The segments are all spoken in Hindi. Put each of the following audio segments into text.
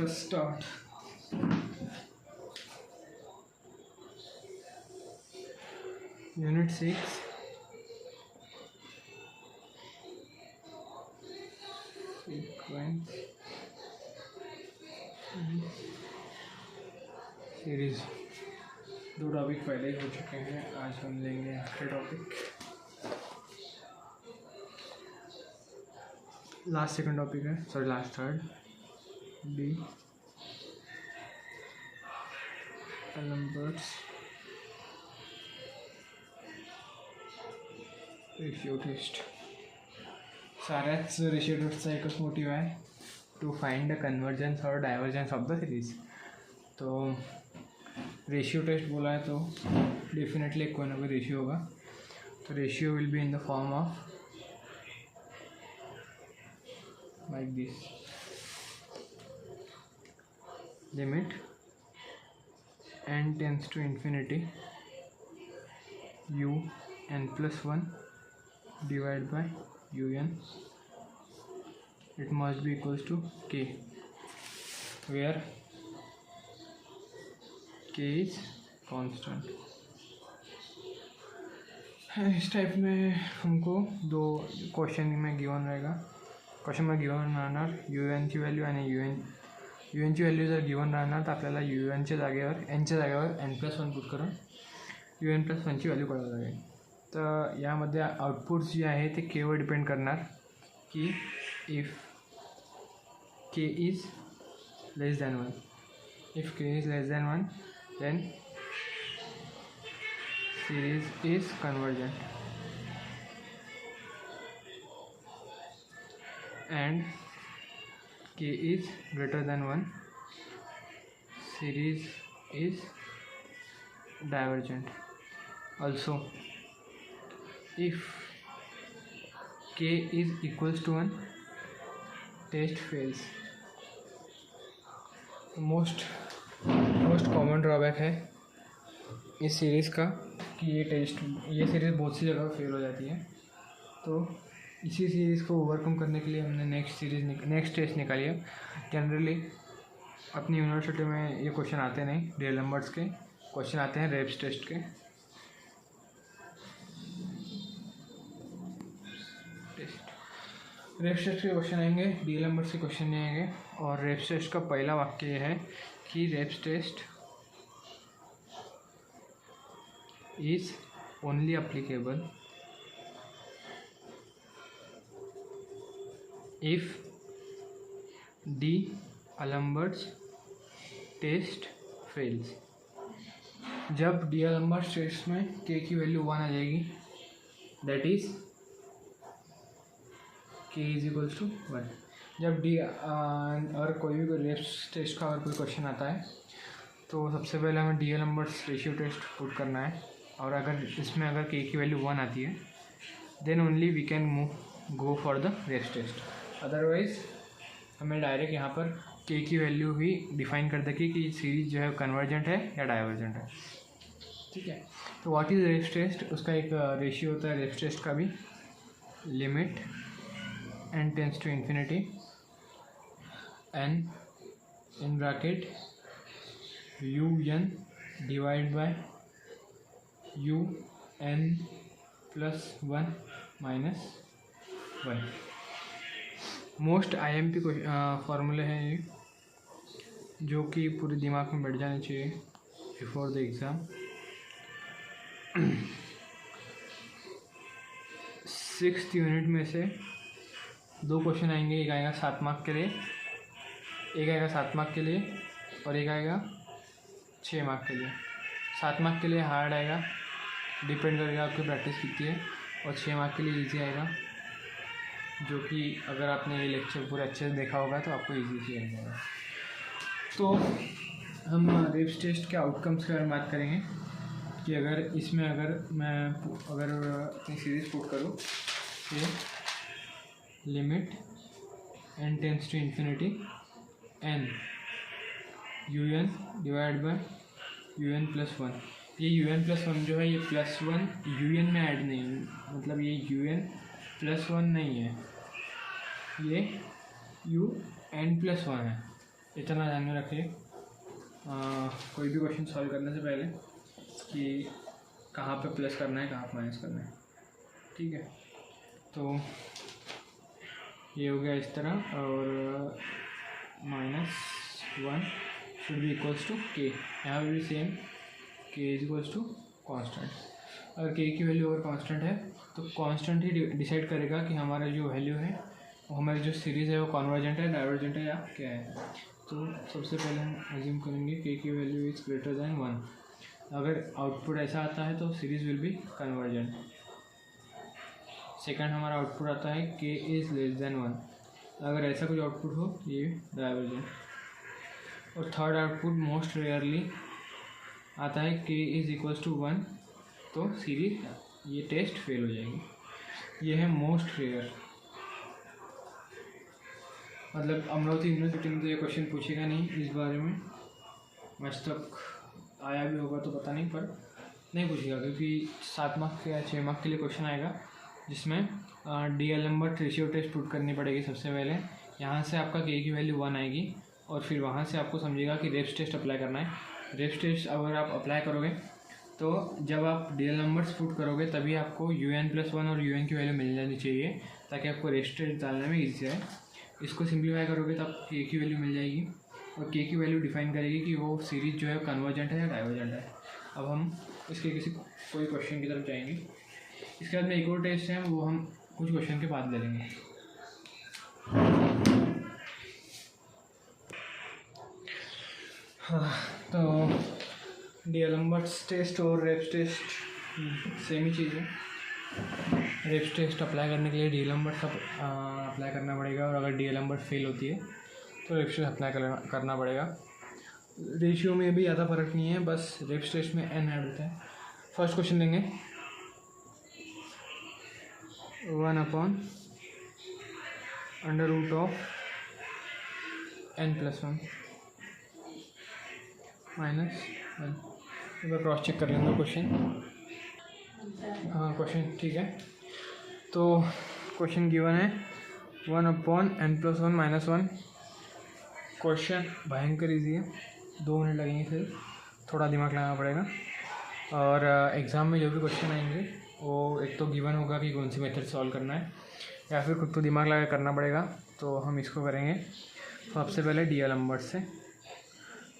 Let's start. Unit 6. Sequence series. दो टॉपिक पहले ही हो चुके हैं, आज हम लेंगे आखिरी टॉपिक. लास्ट सेकंड टॉपिक है, sorry last third. D'Alembert's ratio test. साऱ्याच रेशियो टेस्टचा एकच मोटिव्ह आहे, टू फाइंड द कन्वर्जेंस और डायवर्जेंस ऑफ द सीरीज. तो रेशियो टेस्ट बोला है तो डेफिनेटली कोई ना कोई रेशियो होगा. तो ratio will be in the form of like this. Limit n tends to infinity u n plus 1 divided by un. It must be equals to k, where k is constant. इस टाइप में हमको दो क्वेश्चन में गिवन रहेगा. क्वेश्चन में गिवन राहणार un ची व्हॅल्यू आणि un ची व्हॅल्यू जर गिवन राहणार तर आपल्याला un च्या जागेवर n च्या जागेवर n+1 पुट करून un+1 ची व्हॅल्यू काढावी लागेल. तर यामध्ये आउटपुट जे आहे ते k वर डिपेंड करणार की if k is less than 1. If k is less than 1 then series is convergent, and k is greater than 1 series is divergent. Also if k is equals to 1 test fails. most common drawback है इस सीरीज़ का कि ये सीरीज़ बहुत सी जगह फेल हो जाती है. तो इसी सीरीज़ को ओवरकम करने के लिए हमने नेक्स्ट टेस्ट निकाली है. जनरली अपनी यूनिवर्सिटी में ये क्वेश्चन आते नहीं, डी-एलम्बर्ट्स के क्वेश्चन आते हैं रेप्स टेस्ट के. रेप्स टेस्ट के क्वेश्चन आएंगे, डी-एलम्बर्ट्स के क्वेश्चन नहीं आएंगे. और रेप्स टेस्ट का पहला वाक्य ये है कि Raabe's test is only applicable if D'Alembert's test fails. जब डी-एलम्बर्ट्स टेस्ट में k की वैल्यू 1 आ जाएगी, that is k is equals to 1. जब और कोई भी रेप्स टेस्ट का अगर कोई क्वेश्चन आता है तो सबसे पहले हमें डी-एलम्बर्ट्स रेशियो टेस्ट पुट करना है. और अगर इसमें अगर k की वैल्यू 1 आती है then only we can go for the Raabe's test. Otherwise हमें डायरेक्ट यहाँ पर k की वैल्यू ही डिफाइन कर देगी कि सीरीज जो है कन्वर्जेंट है या डाइवर्जेंट है. ठीक है. तो व्हाट इज़ रेप्स टेस्ट, उसका एक रेशियो होता है रेप्स टेस्ट का भी. Limit n tends to infinity n in bracket un divided by un plus 1 minus 1. Most IMP फार्मूले हैं ये, जो कि पूरे दिमाग में बैठ जाने चाहिए before the exam. 6th unit में से दो क्वेश्चन आएंगे. एक आएगा 7 मार्क के लिए, एक आएगा 7 मार्क के लिए और एक आएगा 6 मार्क के लिए. 7 मार्क के लिए हार्ड आएगा, डिपेंड करेगा आपकी प्रैक्टिस कितनी है. और 6 मार्क के लिए इजी आएगा, जो कि अगर आपने ये लेक्चर पूरा अच्छे से देखा होगा तो आपको इजी लग जाएगा. तो हम रेप्स टेस्ट के आउटकम्स के बारे में बात करेंगे कि अगर इसमें मैं अपनी सीरीज़ पुट करूँ ये limit n tends to infinity n un divide by un+1. ये un+1 जो है ये +1 un में ऐड नहीं है, मतलब ये un+1 नहीं है, ये un+1 है. इतना ध्यान में रखिए कोई भी क्वेश्चन सॉल्व करने से पहले कि कहाँ पे प्लस करना है, कहाँ पे माइनस करना है, ठीक है। तो ये हो गया इस तरह, और -1 शुड बी इक्वल्स टू के, यहाँ पे भी सेम के इज इक्वल्स टू कॉन्स्टेंट। अगर के की वैल्यू अगर कॉन्स्टेंट है तो कॉन्स्टेंट ही डिसाइड करेगा कि हमारा जो वैल्यू है, वो हमारी जो सीरीज़ है वो कन्वर्जेंट है, डाइवर्जेंट है या क्या है। तो सबसे पहले हम एज्यूम करेंगे के की वैल्यू इज़ ग्रेटर दैन 1। अगर आउटपुट ऐसा आता है तो series will be convergent. Second हमारा आउटपुट आता है के इज़ लेस दैन 1। अगर ऐसा कुछ आउटपुट हो ये डाइवर्जेंट। और थर्ड आउटपुट मोस्ट रेयरली आता है के इज़ इक्वल्स टू 1, तो सीरीज ये टेस्ट फेल हो जाएगी। ये है मोस्ट रेयर, मतलब अमरावती यूनिवर्सिटी में तो ये क्वेश्चन पूछेगा नहीं इस बारे में, आज तक आया भी होगा तो पता नहीं, पर नहीं पूछेगा क्योंकि 7 मार्क्स या 6 मार्क्स के लिए क्वेश्चन आएगा जिसमें डीएलएम्बर्ट रेशियो टेस्ट पुट करनी पड़ेगी। सबसे पहले यहाँ से आपका के की वैल्यू 1 आएगी और फिर वहाँ से आपको समझेगा कि रेप्स टेस्ट अप्लाई करना है। रेप्स टेस्ट अगर आप अप्लाई करोगे तो जब आप डीएलएम्बर्ट्स पुट करोगे तभी आपको UN+1 और UN की वैल्यू मिल जानी चाहिए, ताकि आपको रेप्स टेस्ट डालने में ईजी है। इसको सिंप्लीफाई करोगे तो आपको के की वैल्यू मिल जाएगी, और के की वैल्यू डिफाइन करेगी कि वो सीरीज जो है कन्वर्जेंट है या डाइवर्जेंट है। अब हम इसके कोई क्वेश्चन की तरफ जाएंगे। इसके बाद में एक और टेस्ट है, वो हम कुछ क्वेश्चन के बाद ले लेंगे। हाँ, तो डीएलएम्बर्ट्स टेस्ट और रेप्स टेस्ट सेम ही चीज़ है। रेप्स टेस्ट अप्लाई करने के लिए डीएलएम्बर्ट्स अप्लाई करना पड़ेगा, और अगर डीएलएम्बर्ट फेल होती है तो रेप्स टेस्ट अप्लाई करना पड़ेगा। रेशियो में भी ज़्यादा फर्क नहीं है, बस रेप्स टेस्ट में n ऐड होता है। फर्स्ट क्वेश्चन लेंगे 1/√n+1 -1। एक बार क्रॉस चेक कर लेंगे क्वेश्चन। हाँ, क्वेश्चन ठीक है। तो क्वेश्चन गिवन है 1/n+1 -1। क्वेश्चन भयंकर ईजी है, 2 मिनट लगेंगे, फिर थोड़ा दिमाग लगाना पड़ेगा। और एग्ज़ाम में जो भी क्वेश्चन आएंगे वो एक तो गिवन होगा कि कौन सी मेथड सॉल्व करना है, या फिर खुद को दिमाग लगा करना पड़ेगा। तो हम इसको करेंगे सबसे पहले डीएलएम्बर्ट से।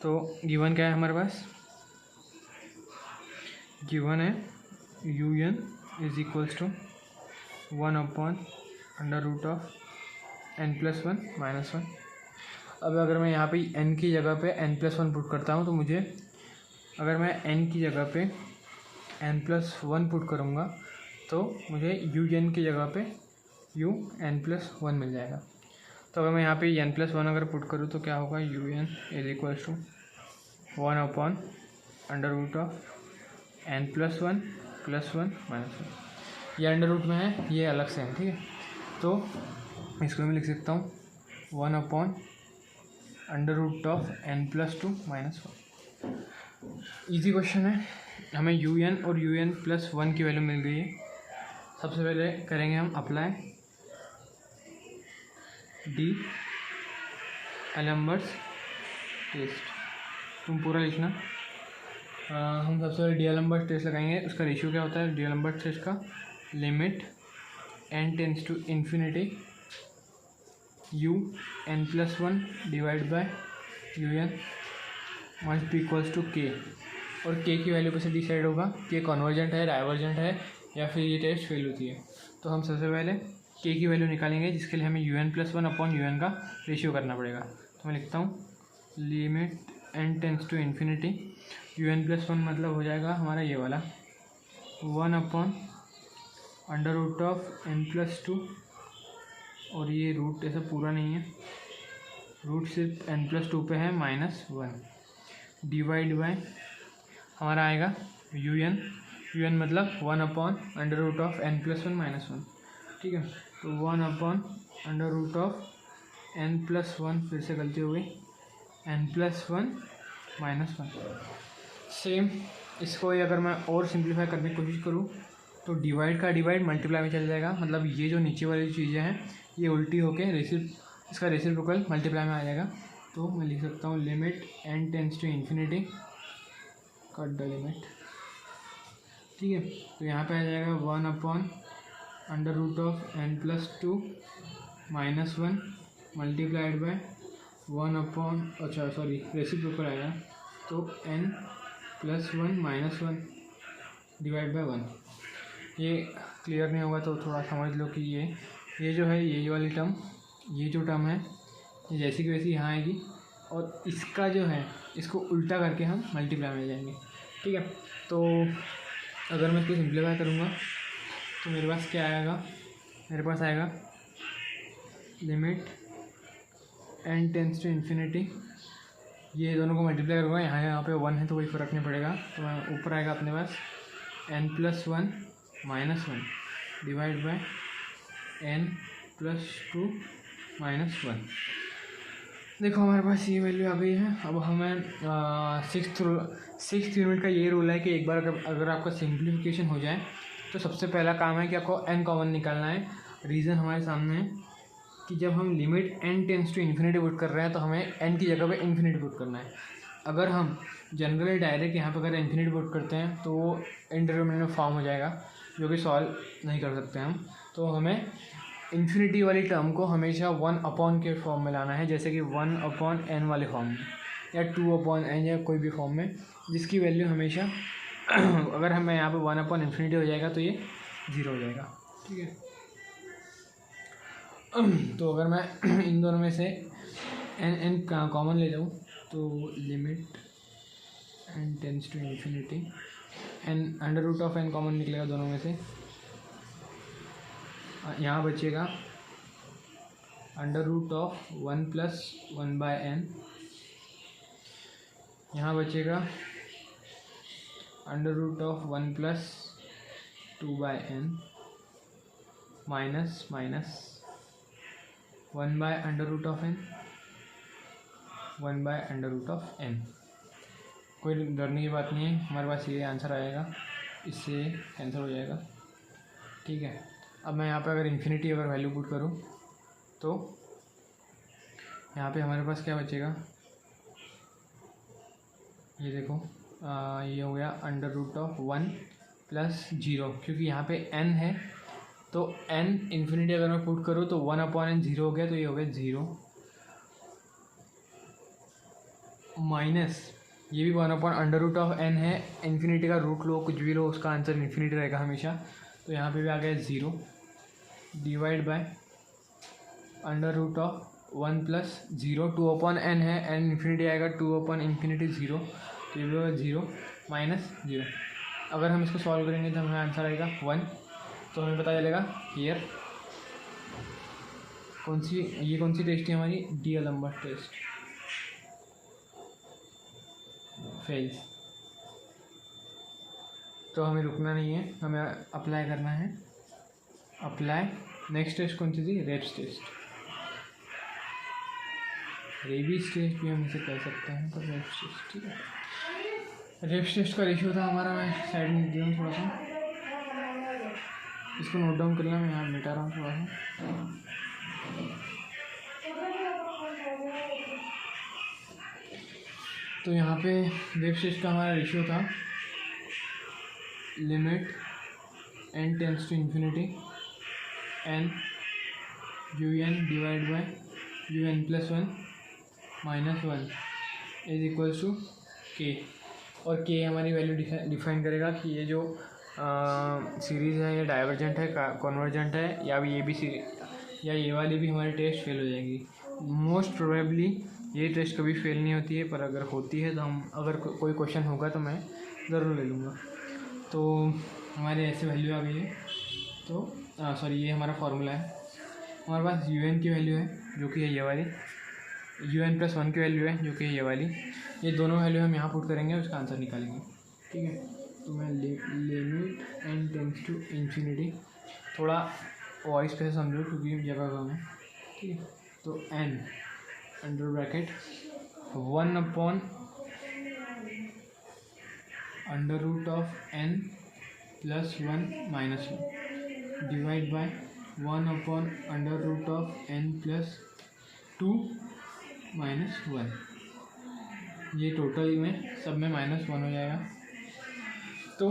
तो गिवन क्या है हमारे पास? गिवन है UN is equals to 1/n+1 -1। अब अगर मैं यहाँ पे n की जगह पे n+1 पुट करता हूँ तो मुझे, अगर मैं n की जगह पे n+1 पुट करूँगा तो मुझे UN की जगह पे UN+1 मिल जाएगा। तो अगर मैं यहाँ पे n+1 अगर पुट करूँ तो क्या होगा? UN is equals to 1/n+1 +1 -1। ये अंडर रूट में है, ये अलग से है, ठीक है। तो इसको मैं लिख सकता हूँ 1/n+2 -1। ईजी क्वेश्चन है, हमें UN और UN+1 की वैल्यू मिल गई है। सबसे पहले करेंगे हम अप्लाई डीएलएम्बर्ट्स टेस्ट। तुम पूरा लिखना। हम सबसे पहले डीएलएम्बर्ट्स टेस्ट लगाएंगे। उसका रेशियो क्या होता है डीएलएम्बर्ट्स टेस्ट का? Limit n tends to infinity UN+1 divide by UN must be equals to K. और के की वैल्यू कैसे डिसाइड होगा कि कन्वर्जेंट है, डाइवर्जेंट है, या फिर ये टेस्ट फेल होती है। तो हम सबसे पहले के की वैल्यू निकालेंगे, जिसके लिए हमें UN+1/UN का रेशियो करना पड़ेगा। तो मैं लिखता हूँ limit n tends to infinity UN+1 मतलब हो जाएगा हमारा ये वाला 1/n+2, और ये रूट ऐसा पूरा नहीं है, रूट सिर्फ n+2 पे है -1 डिवाइड बाय हमारा आएगा UN मतलब 1/n+1 -1, ठीक है। तो 1/n+1 फिर से गलती हो गई n+1 -1। सेम इसको अगर मैं और सिंप्लीफाई करने की कोशिश करूँ तो डिवाइड का डिवाइड मल्टीप्लाई में चल जाएगा, मतलब ये जो नीचे वाली चीज़ें हैं ये उल्टी होके इसका रेसिप्रोकल मल्टीप्लाई में आ जाएगा। तो मैं लिख सकता हूँ limit n tends to infinity, cut the limit. ठीक है, तो यहाँ पे आ जाएगा 1/√n+2 -1 मल्टीप्लाइड बाय 1/, अच्छा सॉरी रेसिप्रोकल आएगा, तो n+1 -1 डिवाइड बाय 1। ये क्लियर नहीं होगा तो थोड़ा समझ लो कि ये जो है, ये वाली टर्म, ये जो टर्म है ये जैसी की वैसी यहाँ आएगी, और इसका जो है इसको उल्टा करके हम मल्टीप्लाई में जाएंगे। ठीक है, तो अगर मैं इसको सिंप्लीफाई करूँगा तो मेरे पास क्या आएगा, मेरे पास आएगा limit n tends to infinity, ये दोनों को मल्टीप्लाई करूँगा, यहाँ पे 1 है तो कोई फ़र्क नहीं पड़ेगा, तो मैं ऊपर आएगा अपने पास n+1 -1 डिवाइड बाय n+2 -1। देखो हमारे पास ये वैल्यू आ गई है। अब हमें सिक्स्थ यूनिट का ये रूल है कि एक बार अगर आपका सिंप्लीफिकेशन हो जाए तो सबसे पहला काम है कि आपको n कॉमन निकालना है। रीज़न हमारे सामने है कि जब हम limit n tends to infinity put कर रहे हैं तो हमें n की जगह पे इन्फिनिटी पुट करना है। अगर हम जनरली डायरेक्ट यहाँ पे अगर इन्फिनिटी पुट करते हैं तो वो इंडिटरमिनेट फॉर्म हो जाएगा, जो कि सॉल्व नहीं कर सकते हम। तो हमें इन्फिनिटी वाली टर्म को हमेशा 1/n के फॉर्म में लाना है, जैसे कि 1/n वाले फॉर्म में, या 2/n, या कोई भी फॉर्म में जिसकी वैल्यू हमेशा अगर हमें यहाँ पे 1/∞ हो जाएगा तो ये 0 हो जाएगा। ठीक है, तो अगर मैं इन दोनों में से n कॉमन ले जाऊँ तो limit n tends to infinity, n common निकलेगा दोनों में से, यहाँ बचेगा √1+1/n, यहाँ बचेगा √1+2/n माइनस 1/√n। कोई डरने की बात नहीं है, हमारे पास ये आंसर आएगा, इससे कैंसिल हो जाएगा। ठीक है, अब मैं यहाँ पे अगर इन्फिनिटी अगर वैल्यू पुट करूँ तो यहाँ पे हमारे पास क्या बचेगा, ये देखो, ये हो गया √1+0, क्योंकि यहाँ पे n है तो n इन्फिनिटी अगर मैं पुट करूँ तो 1/n 0 हो गया, तो ये हो गया 0 माइनस ये भी 1/√n है, इन्फिनिटी का रूट लो कुछ भी लो उसका आंसर इन्फिनिटी रहेगा हमेशा, तो यहाँ पे भी आ गया 0 डिवाइड बाय √1+0, 2/n है, n इन्फिनिटी आएगा 2/∞ 0, तो ये भी होगा 0 माइनस 0। अगर हम इसको सॉल्व करेंगे तो हमें आंसर आएगा 1, तो हमें पता चलेगा हियर कौन सी टेस्ट है हमारी, डीएलम्बर्ट टेस्ट फेल्स। तो हमें रुकना नहीं है, हमें अप्लाई करना है, अप्लाई। नेक्स्ट टेस्ट कौन सी थी, रेब्स टेस्ट, रेबीज टेस्ट भी हम इसे कह सकते हैं, तो रेब्स टेस्ट। ठीक है, रेब्स टेस्ट का रेशियो था हमारा, मैं साइड में दिया हूँ थोड़ा सा, इसको नोट डाउन कर लिया, मैं यहाँ मिटा रहा हूँ थोड़ा सा। तो यहाँ पे रेब्स टेस्ट का हमारा रेशियो था limit n tends to infinity n un divide by un+1 -1 is equals to k, और k हमारी वैल्यू डिफाइन करेगा कि ये जो सीरीज़ है ये डाइवर्जेंट है, कन्वर्जेंट है, या भी ये भी या ये वाली भी हमारी टेस्ट फेल हो जाएगी। मोस्ट प्रोबेबली ये टेस्ट कभी फेल नहीं होती है, पर अगर होती है तो हम अगर कोई क्वेश्चन होगा तो मैं ज़रूर ले लूँगा। तो हमारे ऐसे वैल्यू आ गई है, तो सॉरी ये हमारा फार्मूला है। हमारे पास un की वैल्यू है जो कि है ये वाली, un+1 की वैल्यू है जो कि है ये वाली, ये दोनों वैल्यू हम यहाँ पुट करेंगे, उसका आंसर निकालेंगे। ठीक है, तो मैं limit n tends to infinity, थोड़ा वॉइस पे समझो क्योंकि जगह कम है। ठीक है, तो n under bracket 1/√n +1 -1 divide bye 1/√n+2 -1, ये टोटल में सब में -1 हो जाएगा। तो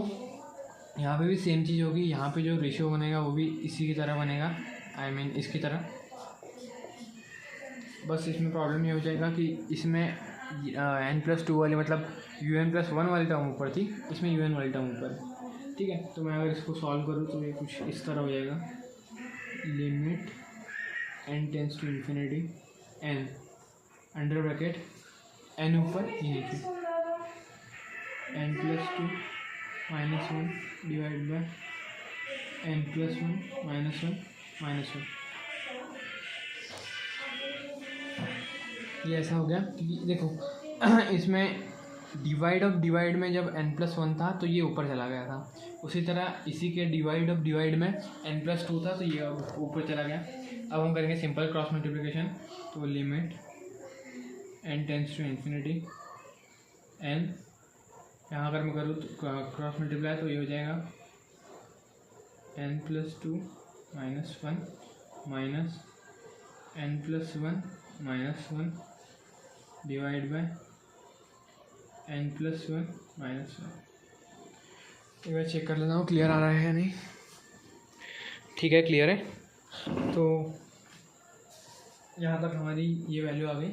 यहाँ पे भी सेम चीज़ होगी, यहाँ पे जो रेशियो बनेगा वो भी इसी की तरह बनेगा, आई मीन इसकी तरह। बस इसमें प्रॉब्लम ये हो जाएगा कि इसमें n+2 वाली मतलब un+1 वाली टर्म ऊपर थी, इसमें un वाली टर्म ऊपर है। ठीक है, तो मैं अगर इसको सॉल्व करूँ तो ये कुछ इस तरह हो जाएगा, limit n tends to infinity n under bracket n ऊपर ये नीचे n+2 -1 डिवाइड बाय n+1 -1 ये ऐसा हो गया कि देखो इसमें डिवाइड में जब n+1 था तो ये ऊपर चला गया था, उसी तरह इसी के डिवाइड में n+2 था तो ये ऊपर चला गया। अब हम करेंगे सिंपल क्रॉस मल्टीप्लिकेशन, तो limit n tends to infinity n, यहाँ अगर मैं करूँ तो क्रॉस मल्टीप्लाई तो ये हो जाएगा n+2 -1 minus n+1 -1 divide bye n+1 -1। एक बार चेक कर लेता हूँ क्लियर आ रहा है या नहीं। ठीक है, क्लियर है। तो यहाँ तक हमारी ये वैल्यू आ गई।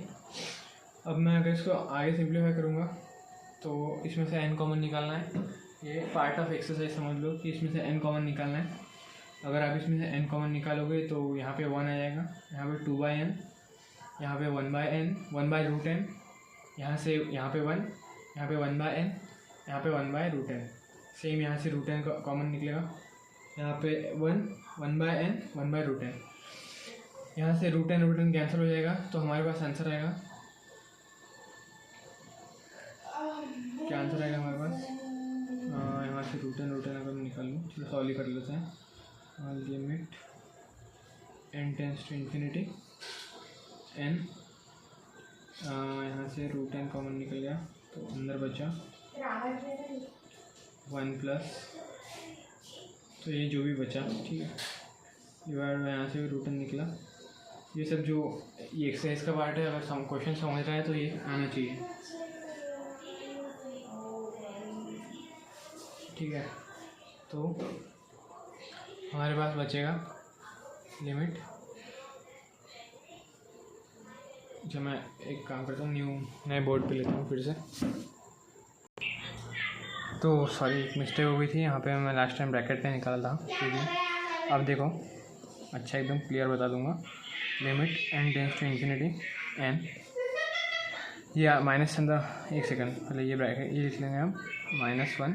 अब मैं अगर इसको आगे सिंप्लीफाई करूँगा तो इसमें से n कॉमन निकालना है, ये पार्ट ऑफ एक्सरसाइज समझ लो कि इसमें से n कॉमन निकालना है। अगर आप इसमें से n कॉमन निकालोगे तो यहाँ पे 1 आ जाएगा, यहाँ पे 2/n, यहाँ पे 1/n 1/√n, यहाँ से यहाँ पे 1, यहाँ पे 1/n, यहाँ पे 1/√n, सेम यहाँ से √n कॉमन निकलेगा, यहाँ पे 1/n 1/√n, यहाँ से √n कैंसिल हो जाएगा तो हमारे पास आंसर आएगा, क्या आंसर आएगा हमारे पास, यहाँ से √n अगर निकाल लूँ, चलो सॉल्व कर लेते हैं। Limit n tends to infinity n, यहाँ से √n कॉमन निकल गया तो अंदर बचा 1 प्लस, तो ये जो भी बचा, ठीक है, डिवाइड में यहाँ से भी √n निकला। ये सब जो ये एक्सरसाइज का पार्ट है, अगर क्वेश्चन समझ रहा है तो ये आना चाहिए। ठीक है, तो हमारे पास बचेगा लिमिट, जब मैं एक काम करता हूँ नए बोर्ड पे लेता हूँ फिर से। तो सॉरी मिस्टेक हो गई थी, यहाँ पे मैं लास्ट टाइम ब्रैकेट पे निकाला था सीधी। अब देखो अच्छा एकदम क्लियर बता दूंगा, limit n tends to infinity n, ये माइनस अंदर, एक सेकंड पहले ये ब्रैकेट ये लिख लेंगे हम, -1,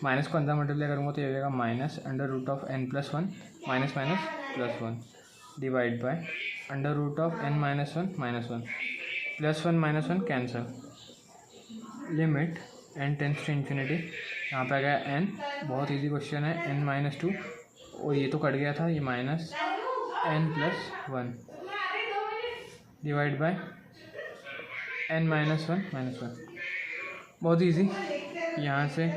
माइनस को अंदर मल्टीप्लाई करूँगा तो ये हो जाएगा -√n+1 minus +1 divide by √n-1 -1 +1 cancel, limit n tends to infinity, यहाँ पे आ गया n, बहुत इजी क्वेश्चन है, n-2 और ये तो कट गया था, ये -n+1 डिवाइड बाय n-1 बहुत इजी। यहाँ से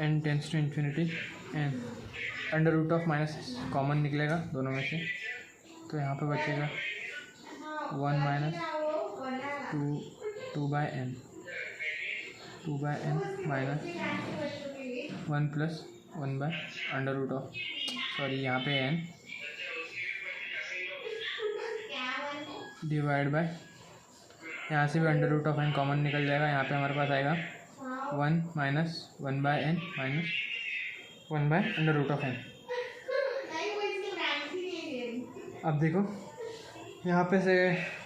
n tends to infinity n, √ minus common निकलेगा दोनों में से, तो यहाँ पे बचेगा 1 minus 2/n minus 1 plus 1/√, sorry यहाँ पे n डिवाइड बाय, यहाँ से भी √n कॉमन निकल जाएगा, यहाँ पे हमारे पास आएगा 1 माइनस 1/n माइनस 1/√n। अब देखो यहाँ पे से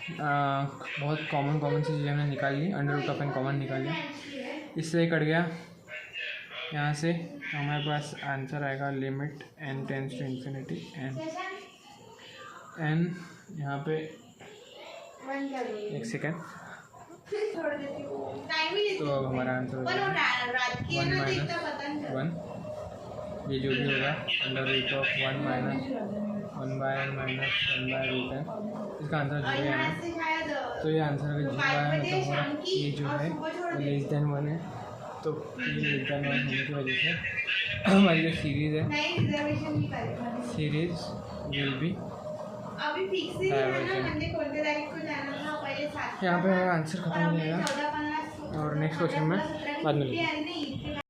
बहुत कॉमन सी चीज़ें हमने निकाल ली, √n कॉमन निकाल लिया, इससे कट गया, यहाँ से हमारे पास आंसर आएगा limit n tends to infinity n यहाँ पे एक सेकेंड, तो अब हमारा आंसर हो जाएगा 1 माइनस 1, ये जो भी होगा √1 माइनस 1/n माइनस 1/√n, इसका आंसर 0 है। तो ये आंसर अगर 0 आया मतलब हमारा ये जो है वो <1 है, तो ये <1 होने की वजह से हमारी जो सीरीज़ है, सीरीज़ विल बी डाइवर्जेंट। यहाँ पे हमारा आंसर खत्म हो जाएगा और नेक्स्ट क्वेश्चन में बाद में लेते हैं।